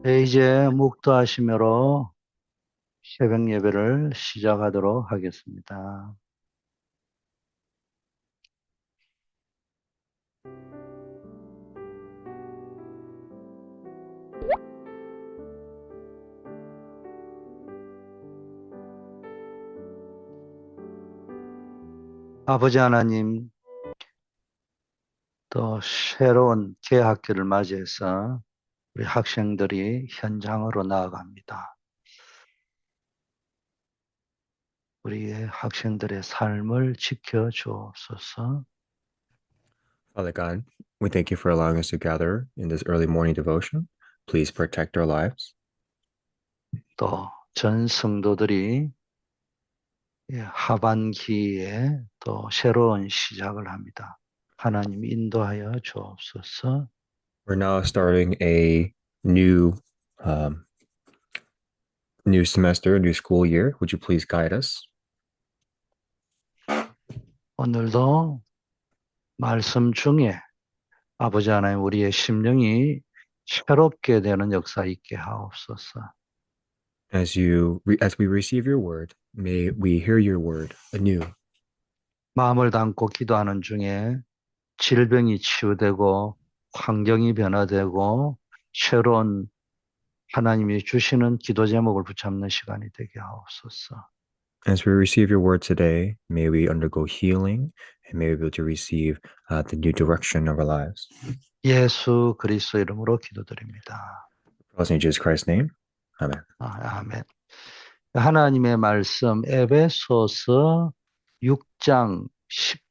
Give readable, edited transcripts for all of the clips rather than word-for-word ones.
네, 이제 묵도하심으로 새벽 예배를 시작하도록 하겠습니다. 아버지 하나님, 또 새로운 개학기를 맞이해서 우리 학생들이 현장으로 나아갑니다. 우리의 학생들의 삶을 지켜 주옵소서. Father God, we thank you for allowing us to gather in this early morning devotion. Please protect our lives. 또 전 성도들이 하반기에 또 새로운 시작을 합니다. 하나님 인도하여 주옵소서. We're now starting a um, new semester, new school year. Would you please guide us? 오늘도 말씀 중에 아버지 하나님 우리의 심령이 새롭게 되는 역사 있게 하옵소서. As we receive your word, may we hear your word anew. 마음을 담고 기도하는 중에 질병이 치유되고 환경이 변화되고 새로운 하나님이 주시는 기도 제목을 붙잡는 시간이 되게 하옵소서. As we receive your word today, may we undergo healing and may we be able to receive the new direction of our lives. 예수 그리스도 이름으로 기도드립니다. In Jesus Christ's name, Amen. 아멘. 하나님의 말씀 에베소서 6장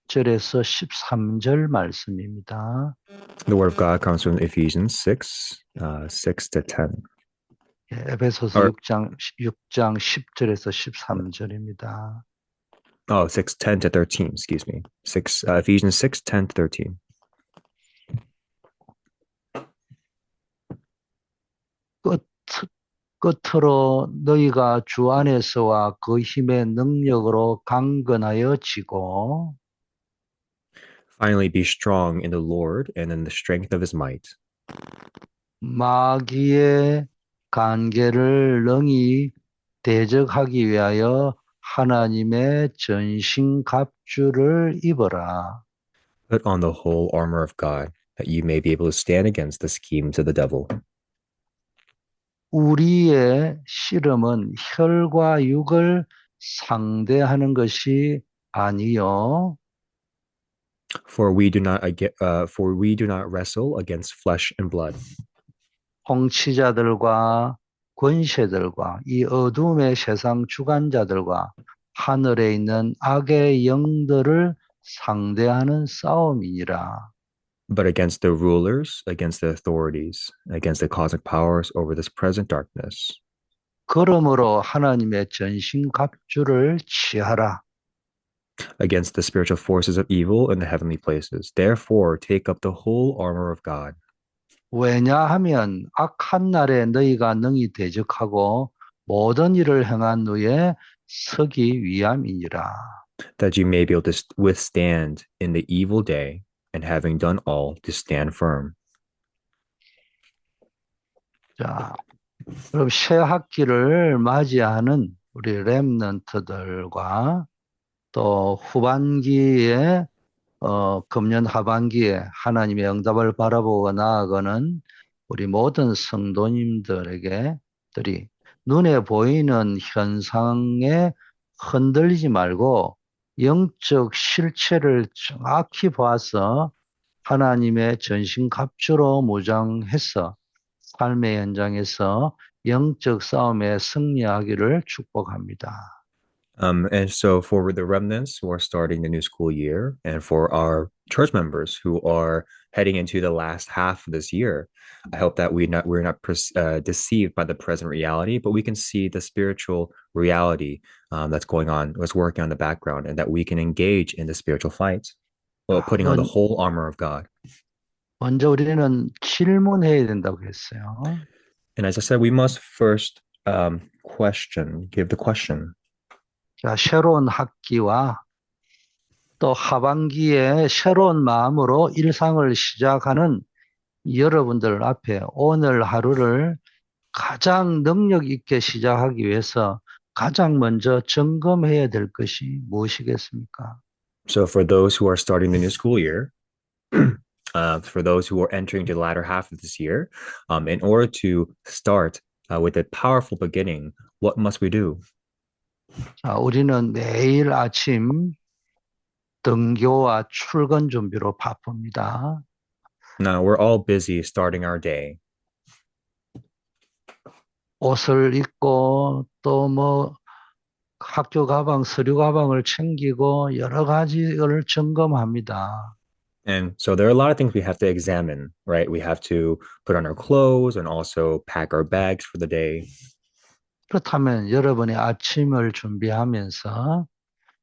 10절에서 13절 말씀입니다. The word of God comes from Ephesians 6, 6 to 10. 에베소서 Or 6장 10절에서 13절입니다. 6, 10 to 13, excuse me. Ephesians 6, 10 to 13. 끝, 끝으로 너희가 주 안에서와 그 힘의 능력으로 강건하여 지고 Finally, be strong in the Lord and in the strength of his might. 마귀의 간계를 능히 대적하기 위하여 하나님의 전신갑주를 입어라. Put on the whole armor of God, that you may be able to stand against the schemes of the devil. 우리의 씨름은 혈과 육을 상대하는 것이 아니요. For we do not wrestle against flesh and blood, 통치자들과 권세들과 이 어둠의 세상 주관자들과 하늘에 있는 악의 영들을 상대하는 싸움이니라. but against the rulers, against the authorities, against the cosmic powers over this present darkness. 그러므로 하나님의 전신 갑주를 취하라. Against the spiritual forces of evil in the heavenly places. Therefore, take up the whole armor of God. 왜냐하면 악한 날에 너희가 능히 대적하고 모든 일을 행한 후에 서기 위함이니라. that you may be able to withstand in the evil day, and having done all, to stand firm. 자, 그럼 새 학기를 맞이하는 우리 랩런트들과 또 후반기에 금년 하반기에 하나님의 응답을 바라보고 나아가는 우리 모든 성도님들에게 들이 눈에 보이는 현상에 흔들리지 말고 영적 실체를 정확히 봐서 하나님의 전신갑주로 무장해서 삶의 현장에서 영적 싸움에 승리하기를 축복합니다. And so for the remnants who are starting the new school year, and for our church members who are heading into the last half of this year, I hope that we're not deceived by the present reality, but we can see the spiritual reality that's going on, what's working on the background, and that we can engage in the spiritual fight, well, 자, putting on the whole armor of God. 먼저 우리는 질문해야 된다고 했어요. And as I said, we must first give the question. 자, 새로운 학기와 또 하반기에 새로운 마음으로 일상을 시작하는 여러분들 앞에 오늘 하루를 가장 능력 있게 시작하기 위해서 가장 먼저 점검해야 될 것이 무엇이겠습니까? So for those who are starting the new school year, for those who are entering the latter half of this year, in order to start with a powerful beginning, what must we do? 자, 우리는 매일 아침 등교와 출근 준비로 바쁩니다. Now, we're all busy starting our day. 옷을 입고 또 뭐 학교 가방, 서류 가방을 챙기고 여러 가지를 점검합니다. And so there are a lot of things we have to examine, right? We have to put on our clothes and also pack our bags for the day. 그렇다면 여러분의 아침을 준비하면서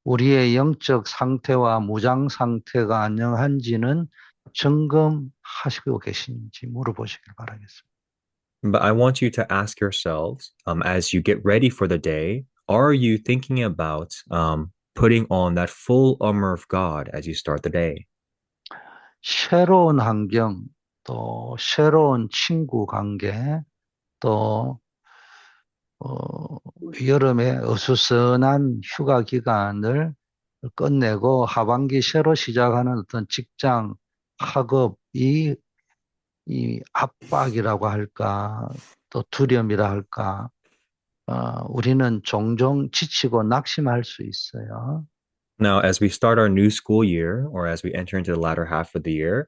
우리의 영적 상태와 무장 상태가 안녕한지는 점검하시고 계신지 물어보시길 바라겠습니다. But I want you to ask yourselves, as you get ready for the day, are you thinking about putting on that full armor of God as you start the day? 새로운 환경, 또 새로운 친구 관계, 또 여름에 어수선한 휴가 기간을 끝내고 하반기 새로 시작하는 어떤 직장, 학업, 이 압박이라고 할까, 또 두려움이라 할까, 우리는 종종 지치고 낙심할 수 있어요. Now, as we start our new school year, or as we enter into the latter half of the year,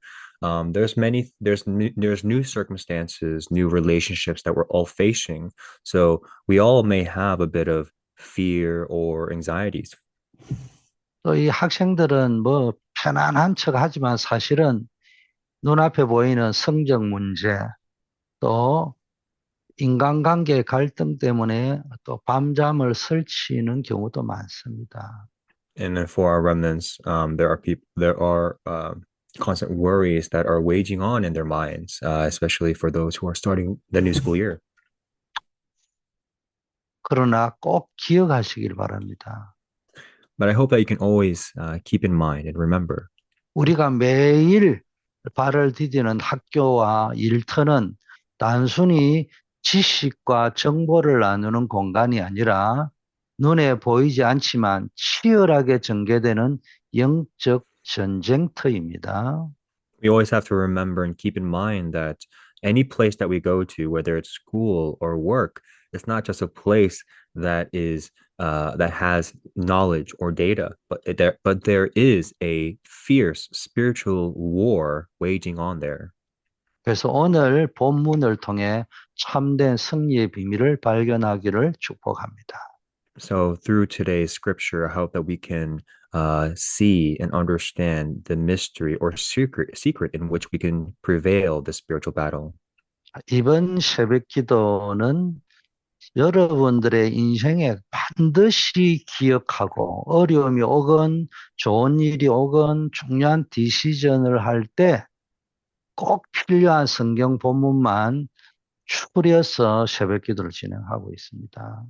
there's new circumstances, new relationships that we're all facing. So we all may have a bit of fear or anxieties. 또 이 학생들은 뭐 편안한 척 하지만 사실은 눈앞에 보이는 성적 문제, 또 인간관계 갈등 때문에 또 밤잠을 설치는 경우도 많습니다. And then for our remnants, there are constant worries that are waging on in their minds, especially for those who are starting the new school year. 그러나 꼭 기억하시길 바랍니다. But I hope that you can always keep in mind and remember 우리가 매일 발을 디디는 학교와 일터는 단순히 지식과 정보를 나누는 공간이 아니라 눈에 보이지 않지만 치열하게 전개되는 영적 전쟁터입니다. we always have to remember and keep in mind that any place that we go to, whether it's school or work, it's not just a place that is that has knowledge or data, but there is a fierce spiritual war waging on there. 그래서 오늘 본문을 통해 참된 승리의 비밀을 발견하기를 축복합니다. So through today's scripture, I hope that we can see and understand the mystery or secret in which we can prevail the spiritual battle. 이번 새벽 기도는 여러분들의 인생에 반드시 기억하고 어려움이 오건 좋은 일이 오건 중요한 디시전을 할 때 꼭 필요한 성경 본문만 추려서 새벽 기도를 진행하고 있습니다.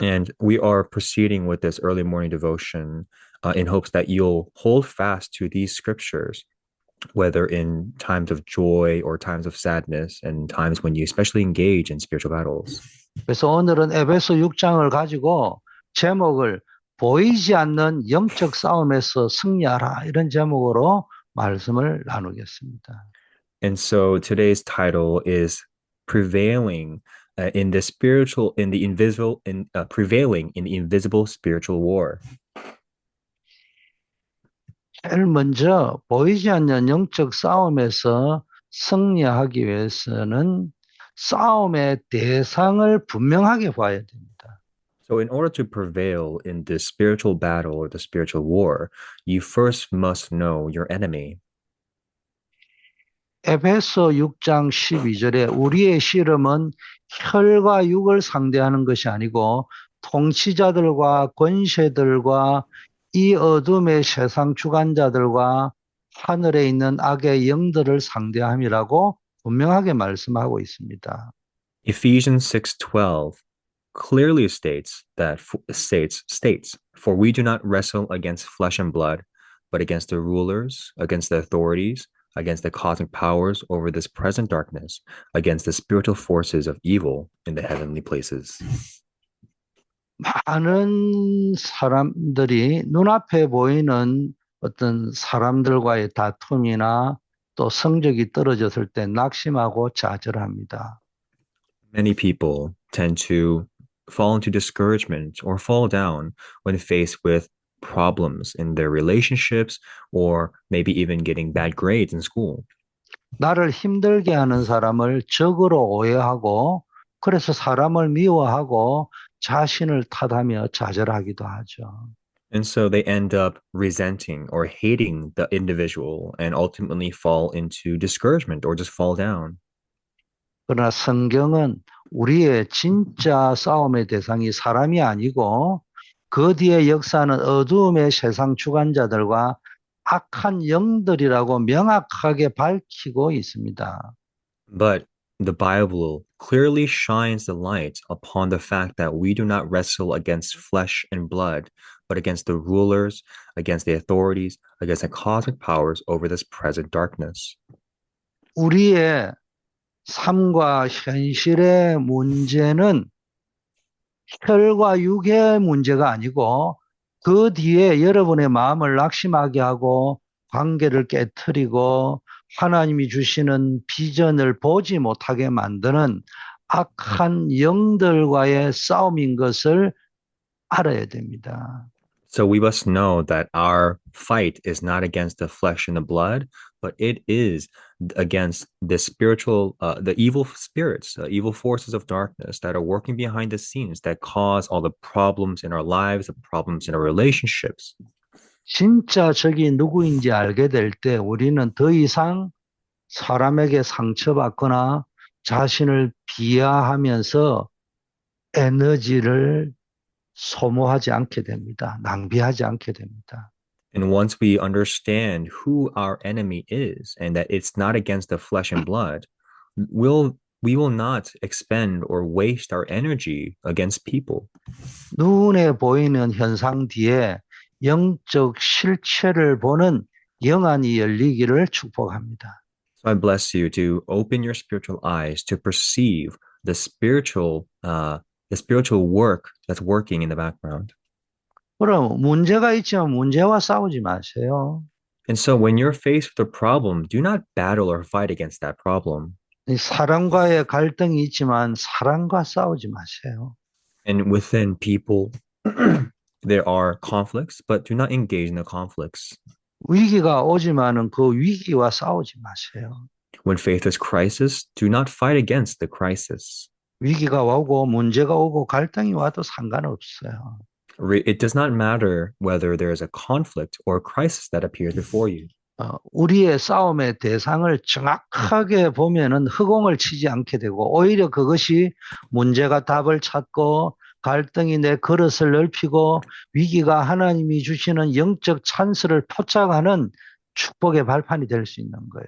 And we are proceeding with this early morning devotion in hopes that you'll hold fast to these scriptures, whether in times of joy or times of sadness, and times when you especially engage in spiritual battles. 그래서 오늘은 에베소 6장을 가지고 제목을 보이지 않는 영적 싸움에서 승리하라 이런 제목으로 말씀을 나누겠습니다. And so today's title is prevailing in the spiritual, in the invisible, in prevailing in the invisible spiritual war. 제일 먼저 보이지 않는 영적 싸움에서 승리하기 위해서는 싸움의 대상을 분명하게 봐야 됩니다. So in order to prevail in this spiritual battle or the spiritual war, you first must know your enemy. 에베소 6장 12절에 우리의 씨름은 혈과 육을 상대하는 것이 아니고 통치자들과 권세들과 이 어둠의 세상 주관자들과 하늘에 있는 악의 영들을 상대함이라고 분명하게 말씀하고 있습니다. Ephesians 6:12 clearly states, for we do not wrestle against flesh and blood, but against the rulers, against the authorities, against the cosmic powers over this present darkness, against the spiritual forces of evil in the heavenly places. 많은 사람들이 눈앞에 보이는 어떤 사람들과의 다툼이나 또 성적이 떨어졌을 때 낙심하고 좌절합니다. Many people tend to fall into discouragement or fall down when faced with problems in their relationships or maybe even getting bad grades in school. 나를 힘들게 하는 사람을 적으로 오해하고 그래서 사람을 미워하고 자신을 탓하며 좌절하기도 하죠. And so they end up resenting or hating the individual and ultimately fall into discouragement or just fall down. 그러나 성경은 우리의 진짜 싸움의 대상이 사람이 아니고 그 뒤에 역사는 어두움의 세상 주관자들과 악한 영들이라고 명확하게 밝히고 있습니다. But the Bible clearly shines the light upon the fact that we do not wrestle against flesh and blood, but against the rulers, against the authorities, against the cosmic powers over this present darkness. 우리의 삶과 현실의 문제는 혈과 육의 문제가 아니고 그 뒤에 여러분의 마음을 낙심하게 하고 관계를 깨트리고 하나님이 주시는 비전을 보지 못하게 만드는 악한 영들과의 싸움인 것을 알아야 됩니다. So we must know that our fight is not against the flesh and the blood, but it is against the evil spirits, evil forces of darkness that are working behind the scenes that cause all the problems in our lives, the problems in our relationships. 진짜 적이 누구인지 알게 될 때 우리는 더 이상 사람에게 상처받거나 자신을 비하하면서 에너지를 소모하지 않게 됩니다. 낭비하지 않게 됩니다. And once we understand who our enemy is and that it's not against the flesh and blood, we will not expend or waste our energy against people. 눈에 보이는 현상 뒤에 영적 실체를 보는 영안이 열리기를 축복합니다. So I bless you to open your spiritual eyes to perceive the spiritual work that's working in the background. 그럼 문제가 있지만 문제와 싸우지 마세요. And so when you're faced with a problem, do not battle or fight against that problem. 사람과의 갈등이 있지만 사람과 싸우지 마세요. And within people, there are conflicts, but do not engage in the conflicts. 위기가 오지만은 그 위기와 싸우지 마세요. When faced with crisis, do not fight against the crisis. 위기가 오고 문제가 오고 갈등이 와도 상관없어요. It does not matter whether there is a conflict or a crisis that appears before you. 우리의 싸움의 대상을 정확하게 보면은 허공을 치지 않게 되고 오히려 그것이 문제가 답을 찾고 갈등이 내 그릇을 넓히고 위기가 하나님이 주시는 영적 찬스를 포착하는 축복의 발판이 될 수 있는 거예요.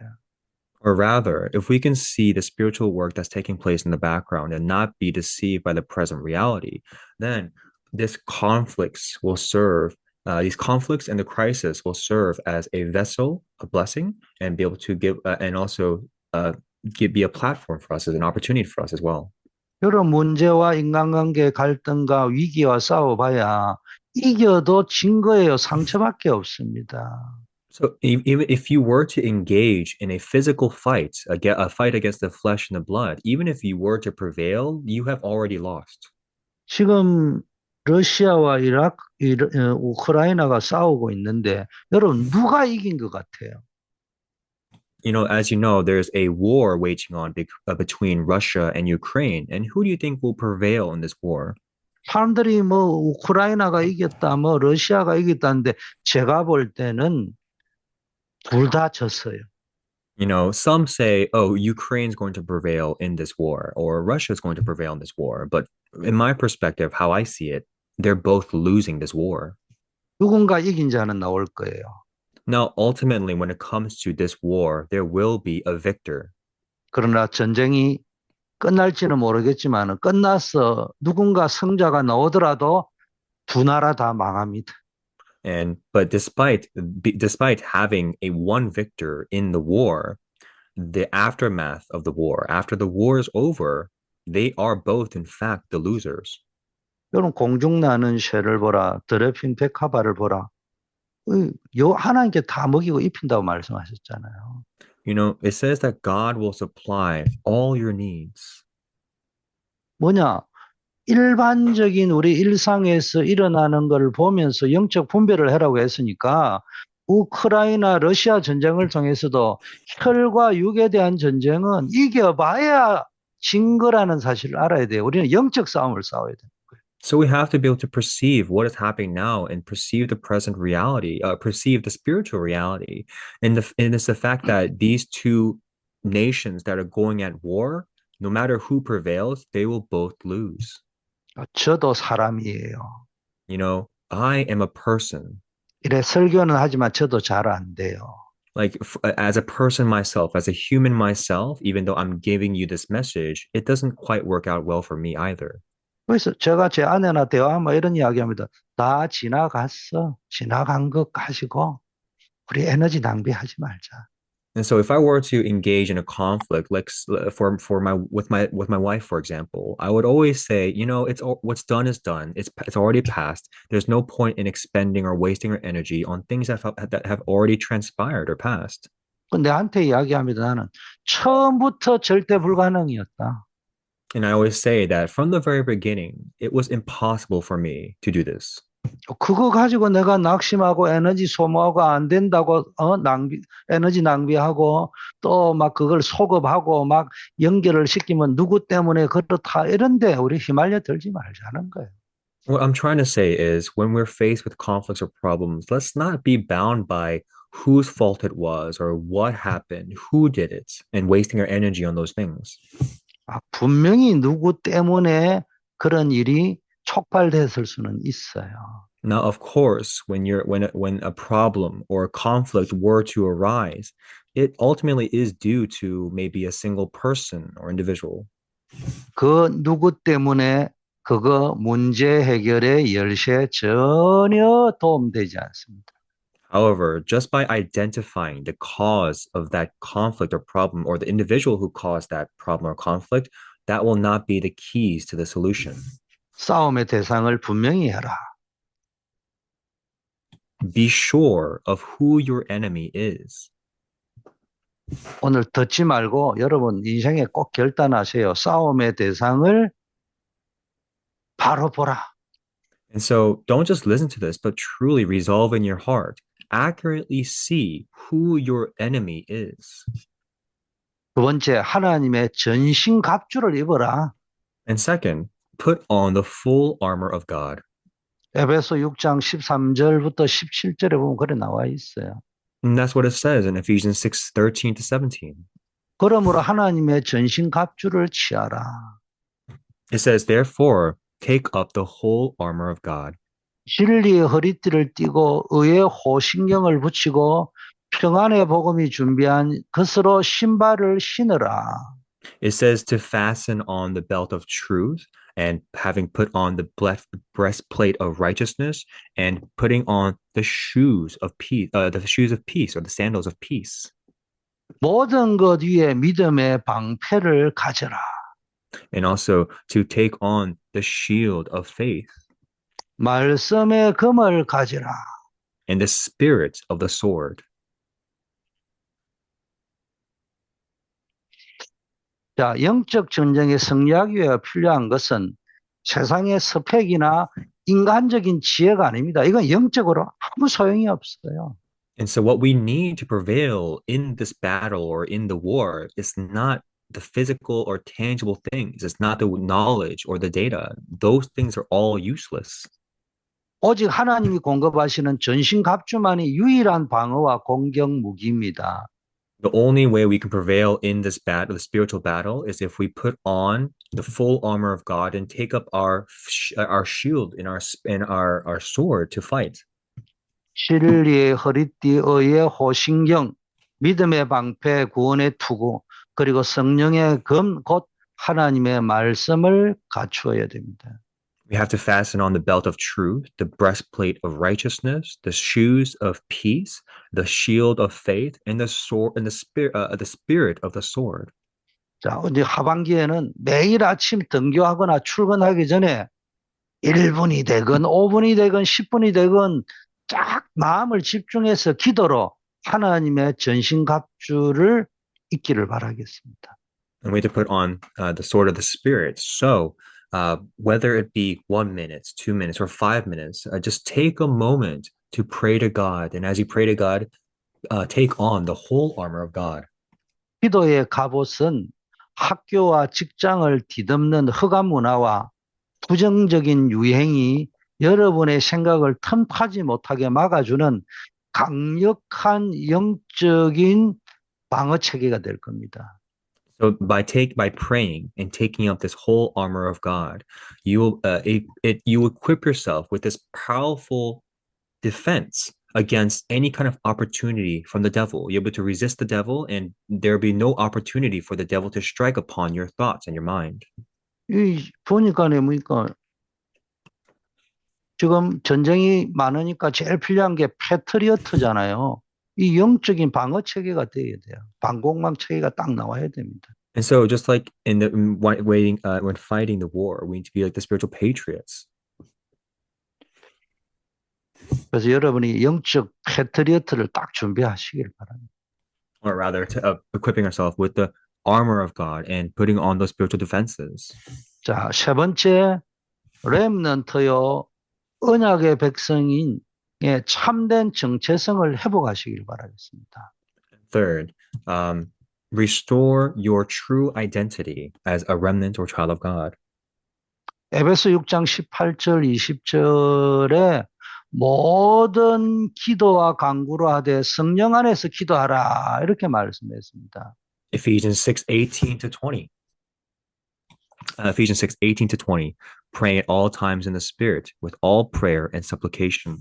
Or rather, if we can see the spiritual work that's taking place in the background and not be deceived by the present reality, then these conflicts and the crisis will serve as a vessel, a blessing, and be able to give, and also be a platform for us, as an opportunity for us as well. 여러 문제와 인간관계 갈등과 위기와 싸워봐야 이겨도 진 거예요. 상처밖에 없습니다. So even if you were to engage in a physical fight, a fight against the flesh and the blood, even if you were to prevail, you have already lost. 지금 러시아와 우크라이나가 싸우고 있는데 여러분 누가 이긴 것 같아요? As you know, there's a war waging on between Russia and Ukraine. And who do you think will prevail in this war? 사람들이 뭐 우크라이나가 이겼다, 뭐 러시아가 이겼다는데 제가 볼 때는 둘 다 졌어요. Some say, oh, Ukraine's going to prevail in this war, or Russia's going to prevail in this war. But in my perspective, how I see it, they're both losing this war. 누군가 이긴 자는 나올 거예요. Now, ultimately, when it comes to this war, there will be a victor. 그러나 전쟁이 끝날지는 모르겠지만 끝나서 누군가 승자가 나오더라도 두 나라 다 망합니다. And but despite having a one victor in the war, the aftermath of the war, after the war is over, they are both in fact the losers. 여러분 공중나는 새를 보라, 더럽힌 백합화를 보라. 하나님께 다 먹이고 입힌다고 말씀하셨잖아요. You know, it says that God will supply all your needs. 뭐냐? 일반적인 우리 일상에서 일어나는 걸 보면서 영적 분별을 하라고 했으니까 우크라이나 러시아 전쟁을 통해서도 혈과 육에 대한 전쟁은 이겨봐야 진 거라는 사실을 알아야 돼요. 우리는 영적 싸움을 싸워야 돼요. So we have to be able to perceive what is happening now and perceive the present reality, perceive the spiritual reality. And it's the fact that these two nations that are going at war, no matter who prevails, they will both lose. 저도 사람이에요. You know, I am a person. 이래 설교는 하지만 저도 잘 안 돼요. Like as a person myself, as a human myself, even though I'm giving you this message, it doesn't quite work out well for me either. 그래서 제가 제 아내나 대화하면 이런 이야기합니다. 다 지나갔어. 지나간 것 가지고 우리 에너지 낭비하지 말자. And so if I were to engage in a conflict, like for my with my wife, for example, I would always say, you know, what's done is done. It's already passed. There's no point in expending or wasting our energy on things that have already transpired or passed. 내한테 이야기합니다. 나는 처음부터 절대 불가능이었다. And I always say that from the very beginning, it was impossible for me to do this. 그거 가지고 내가 낙심하고 에너지 소모하고 안 된다고 에너지 낭비하고 또 막 그걸 소급하고 막 연결을 시키면 누구 때문에 그렇다 이런데 우리 휘말려 들지 말자는 거예요. What I'm trying to say is when we're faced with conflicts or problems, let's not be bound by whose fault it was or what happened, who did it, and wasting our energy on those things. 분명히 누구 때문에 그런 일이 촉발됐을 수는 있어요. Now, of course, when a problem or a conflict were to arise, it ultimately is due to maybe a single person or individual. 그 누구 때문에 그거 문제 해결에 열쇠 전혀 도움되지 않습니다. However, just by identifying the cause of that conflict or problem or the individual who caused that problem or conflict, that will not be the keys to the solution. 싸움의 대상을 분명히 해라. Be sure of who your enemy is. 오늘 듣지 말고 여러분 인생에 꼭 결단하세요. 싸움의 대상을 바로 보라. And so don't just listen to this, but truly resolve in your heart. Accurately see who your enemy is. 두 번째, 하나님의 전신 갑주를 입어라. And second, put on the full armor of God. 에베소 6장 13절부터 17절에 보면 그래 나와 있어요. And that's what it says in Ephesians 6:13 to 17. 그러므로 하나님의 전신 갑주를 취하라. It says, therefore, take up the whole armor of God. 진리의 허리띠를 띠고 의의 호신경을 붙이고 평안의 복음이 준비한 것으로 신발을 신으라. It says to fasten on the belt of truth and having put on the breastplate of righteousness and putting on the shoes of peace, or the sandals of peace. 모든 것 위에 믿음의 방패를 가져라. And also to take on the shield of faith. 말씀의 검을 가져라. And the spirit of the sword. 자, 영적 전쟁에 승리하기 위해 필요한 것은 세상의 스펙이나 인간적인 지혜가 아닙니다. 이건 영적으로 아무 소용이 없어요. And so what we need to prevail in this battle or in the war is not the physical or tangible things. It's not the knowledge or the data. Those things are all useless. 오직 하나님이 공급하시는 전신 갑주만이 유일한 방어와 공격 무기입니다. The only way we can prevail in this battle, the spiritual battle, is if we put on the full armor of God and take up our shield and our sword to fight. 진리의 허리띠, 의의 호신경, 믿음의 방패, 구원의 투구, 그리고 성령의 검, 곧 하나님의 말씀을 갖추어야 됩니다. We have to fasten on the belt of truth, the breastplate of righteousness, the shoes of peace, the shield of faith, and the sword and the spirit of the sword. 자, 이제 하반기에는 매일 아침 등교하거나 출근하기 전에 1분이 되건 5분이 되건 10분이 되건 쫙 마음을 집중해서 기도로 하나님의 전신갑주를 입기를 바라겠습니다. And we have to put on the sword of the spirit. So, whether it be 1 minute, 2 minutes, or 5 minutes, just take a moment to pray to God. And as you pray to God, take on the whole armor of God. 기도의 갑옷은 학교와 직장을 뒤덮는 흑암 문화와 부정적인 유행이 여러분의 생각을 틈타지 못하게 막아주는 강력한 영적인 방어 체계가 될 겁니다. So by praying and taking up this whole armor of God, you equip yourself with this powerful defense against any kind of opportunity from the devil. You're able to resist the devil, and there'll be no opportunity for the devil to strike upon your thoughts and your mind. 이 보니까 뭐니까 지금 전쟁이 많으니까 제일 필요한 게 패트리어트잖아요. 이 영적인 방어 체계가 돼야 돼요. 방공망 체계가 딱 나와야 됩니다. And so, just like when fighting the war, we need to be like the spiritual patriots. 그래서 여러분이 영적 패트리어트를 딱 준비하시길 바랍니다. Or rather, equipping ourselves with the armor of God and putting on those spiritual defenses. 자, 세 번째, 렘넌트요, 언약의 백성인 참된 정체성을 회복하시길 바라겠습니다. Third, restore your true identity as a remnant or child of God. 에베소 6장 18절, 20절에 모든 기도와 간구로 하되 성령 안에서 기도하라 이렇게 말씀했습니다. Ephesians 6:18 to 20. Ephesians 6:18 to 20. Praying at all times in the Spirit with all prayer and supplication.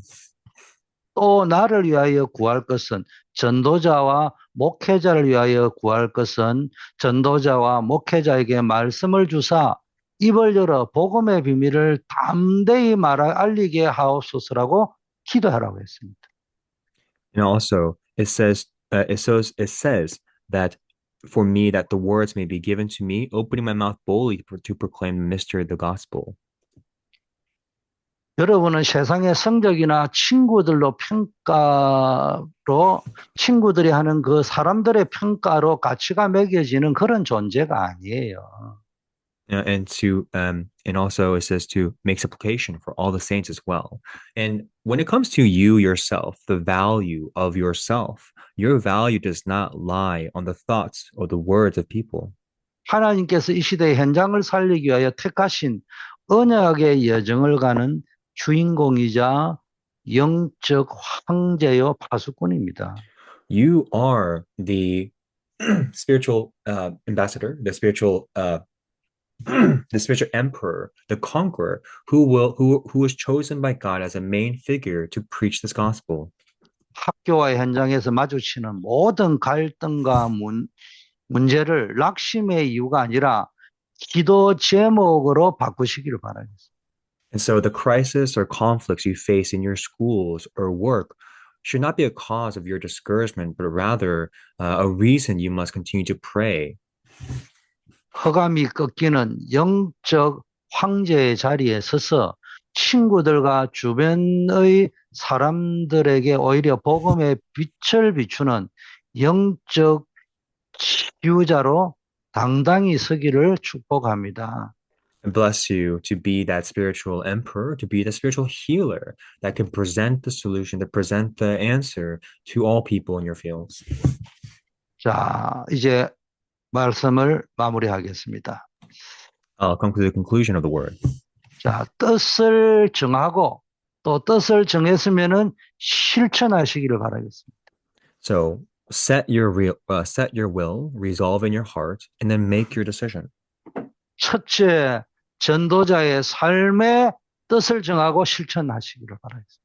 또 나를 위하여 구할 것은 전도자와 목회자를 위하여 구할 것은 전도자와 목회자에게 말씀을 주사 입을 열어 복음의 비밀을 담대히 알리게 하옵소서라고 기도하라고 했습니다. And also it says that for me that the words may be given to me, opening my mouth boldly to proclaim the mystery of the gospel. 여러분은 세상의 성적이나 친구들로 친구들이 하는 그 사람들의 평가로 가치가 매겨지는 그런 존재가 아니에요. And also it says to make supplication for all the saints as well. And when it comes to you yourself, the value of yourself, your value does not lie on the thoughts or the words of people. 하나님께서 이 시대의 현장을 살리기 위하여 택하신 언약의 여정을 가는 주인공이자 영적 황제요 파수꾼입니다. You are the spiritual ambassador, the spiritual emperor, the conqueror, who was chosen by God as a main figure to preach this gospel. 학교와 현장에서 마주치는 모든 갈등과 문제를 낙심의 이유가 아니라 기도 제목으로 바꾸시기를 바라겠습니다. And so the crisis or conflicts you face in your schools or work should not be a cause of your discouragement, but rather a reason you must continue to pray. 허감이 꺾이는 영적 황제의 자리에 서서 친구들과 주변의 사람들에게 오히려 복음의 빛을 비추는 영적 치유자로 당당히 서기를 축복합니다. And bless you to be that spiritual emperor, to be the spiritual healer that can present the solution, to present the answer to all people in your fields. 자, 이제 말씀을 마무리하겠습니다. I'll come to the conclusion of the word. 자, 뜻을 정하고 또 뜻을 정했으면은 실천하시기를 바라겠습니다. So set your will, resolve in your heart, and then make your decision. 첫째, 전도자의 삶의 뜻을 정하고 실천하시기를 바라겠습니다.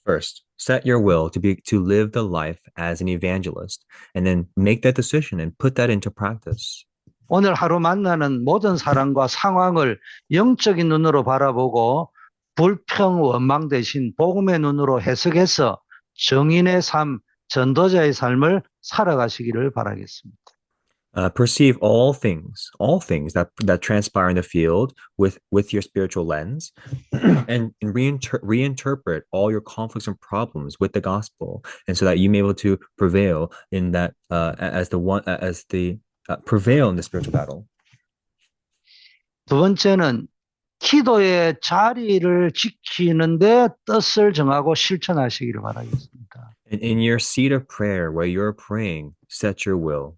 First, set your will to live the life as an evangelist, and then make that decision and put that into practice. 오늘 하루 만나는 모든 사람과 상황을 영적인 눈으로 바라보고 불평, 원망 대신 복음의 눈으로 해석해서 정인의 삶, 전도자의 삶을 살아가시기를 바라겠습니다. Perceive all things that transpire in the field with your spiritual lens, and reinterpret all your conflicts and problems with the gospel, and so that you may be able to prevail in that prevail in the spiritual battle. 두 번째는 기도의 자리를 지키는데 뜻을 정하고 실천하시기를 바라겠습니다. And in your seat of prayer, where you're praying, set your will.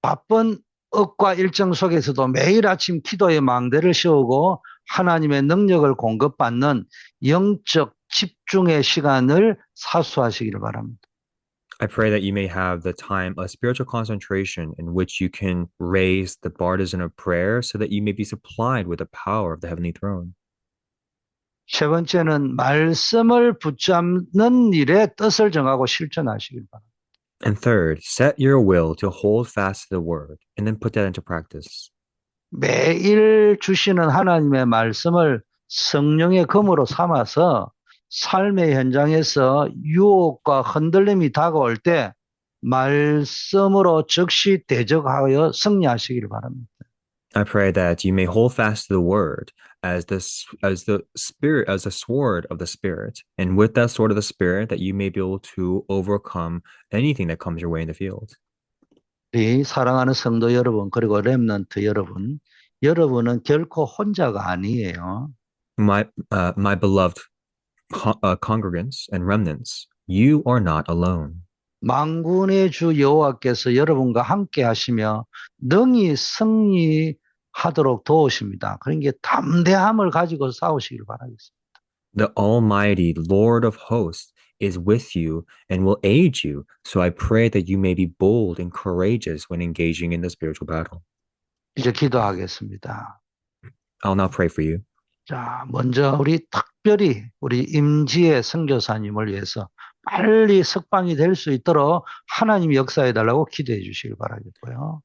바쁜 업과 일정 속에서도 매일 아침 기도의 망대를 씌우고 하나님의 능력을 공급받는 영적 집중의 시간을 사수하시기를 바랍니다. I pray that you may have the time of spiritual concentration in which you can raise the bartizan of prayer so that you may be supplied with the power of the heavenly throne. 세 번째는 말씀을 붙잡는 일에 뜻을 정하고 실천하시길 바랍니다. And third, set your will to hold fast to the word and then put that into practice. 매일 주시는 하나님의 말씀을 성령의 검으로 삼아서 삶의 현장에서 유혹과 흔들림이 다가올 때 말씀으로 즉시 대적하여 승리하시기를 바랍니다. I pray that you may hold fast to the word as the spirit, as the sword of the spirit, and with that sword of the spirit, that you may be able to overcome anything that comes your way in the field. 우리 사랑하는 성도 여러분, 그리고 렘넌트 여러분, 여러분은 결코 혼자가 아니에요. My beloved congregants and remnants, you are not alone. 만군의 주 여호와께서 여러분과 함께 하시며 능히 승리하도록 도우십니다. 그러니까 담대함을 가지고 싸우시길 바라겠습니다. The Almighty Lord of hosts is with you and will aid you. So I pray that you may be bold and courageous when engaging in the spiritual battle. 이제 기도하겠습니다. I'll now pray for you. 자, 먼저 우리 특별히 우리 임지혜 선교사님을 위해서 빨리 석방이 될 수 있도록 하나님 역사해 달라고 기도해 주시길 바라겠고요.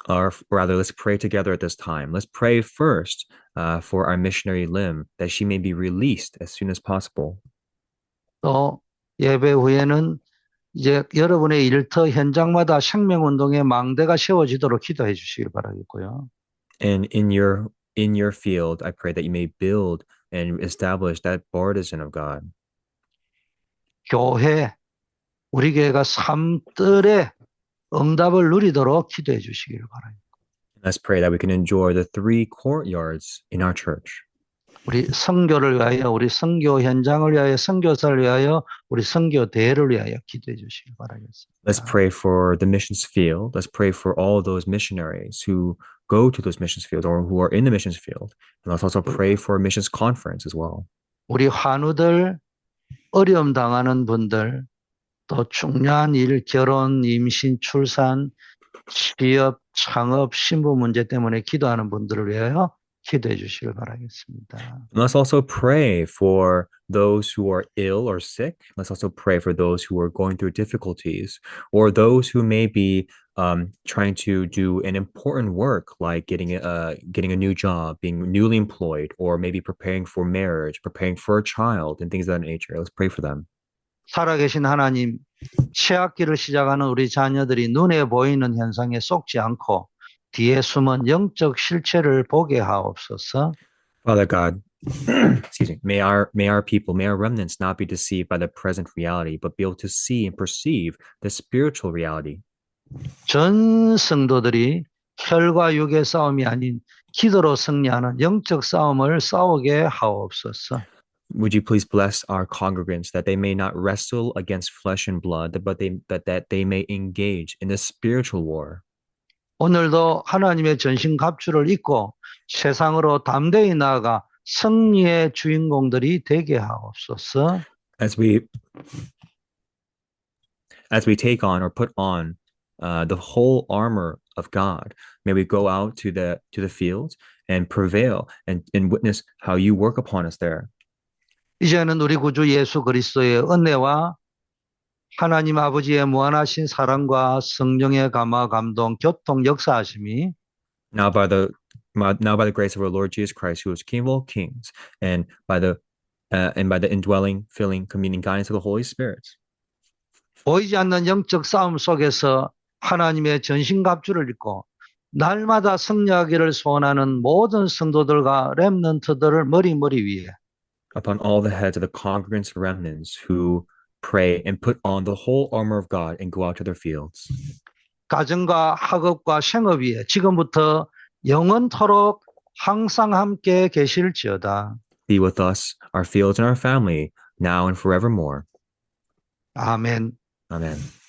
Or rather, let's pray together at this time. Let's pray first for our missionary Lim, that she may be released as soon as possible. 또 예배 후에는 이제 여러분의 일터 현장마다 생명운동의 망대가 세워지도록 기도해 주시길 바라겠고요. And in your field, I pray that you may build and establish that bartizan of God. 교회, 우리 교회가 삶들의 응답을 누리도록 기도해 주시기를 바랍니다. Let's pray that we can enjoy the 3 courtyards in our church. 우리 선교를 위하여, 우리 선교 현장을 위하여, 선교사를 위하여, 우리 선교대회를 위하여 기도해 주시기 바라겠습니다. Let's pray for the missions field. Let's pray for all those missionaries who go to those missions fields or who are in the missions field. And let's also pray for a missions conference as well. 우리 환우들, 어려움 당하는 분들, 또 중요한 일, 결혼, 임신, 출산, 취업, 창업, 신부 문제 때문에 기도하는 분들을 위하여 기도해 주시길 바라겠습니다. Let's also pray for those who are ill or sick. Let's also pray for those who are going through difficulties or those who may be trying to do an important work like getting a new job, being newly employed, or maybe preparing for marriage, preparing for a child, and things of that nature. Let's pray for them. 살아계신 하나님, 새학기를 시작하는 우리 자녀들이 눈에 보이는 현상에 속지 않고 뒤에 숨은 영적 실체를 보게 하옵소서. Father God, excuse me, may our people, may our remnants not be deceived by the present reality, but be able to see and perceive the spiritual reality. 전 성도들이 혈과 육의 싸움이 아닌 기도로 승리하는 영적 싸움을 싸우게 하옵소서. Would you please bless our congregants that they may not wrestle against flesh and blood, but that they may engage in the spiritual war. 오늘도 하나님의 전신갑주를 입고 세상으로 담대히 나아가 승리의 주인공들이 되게 하옵소서. As we take on or put on the whole armor of God, may we go out to the fields and prevail and witness how you work upon us there. 이제는 우리 구주 예수 그리스도의 은혜와 하나님 아버지의 무한하신 사랑과 성령의 감화 감동 교통 역사하심이 Now by the now by the grace of our Lord Jesus Christ, who is King of all kings, and by the indwelling, filling, communing guidance of the Holy Spirit, 보이지 않는 영적 싸움 속에서 하나님의 전신갑주를 입고 날마다 승리하기를 소원하는 모든 성도들과 렘넌트들을 머리 위에 upon all the heads of the congregants and remnants who pray and put on the whole armor of God and go out to their fields. 가정과 학업과 생업 위에 지금부터 영원토록 항상 함께 계실지어다. Be with us, our fields, and our family, now and forevermore. 아멘. Amen.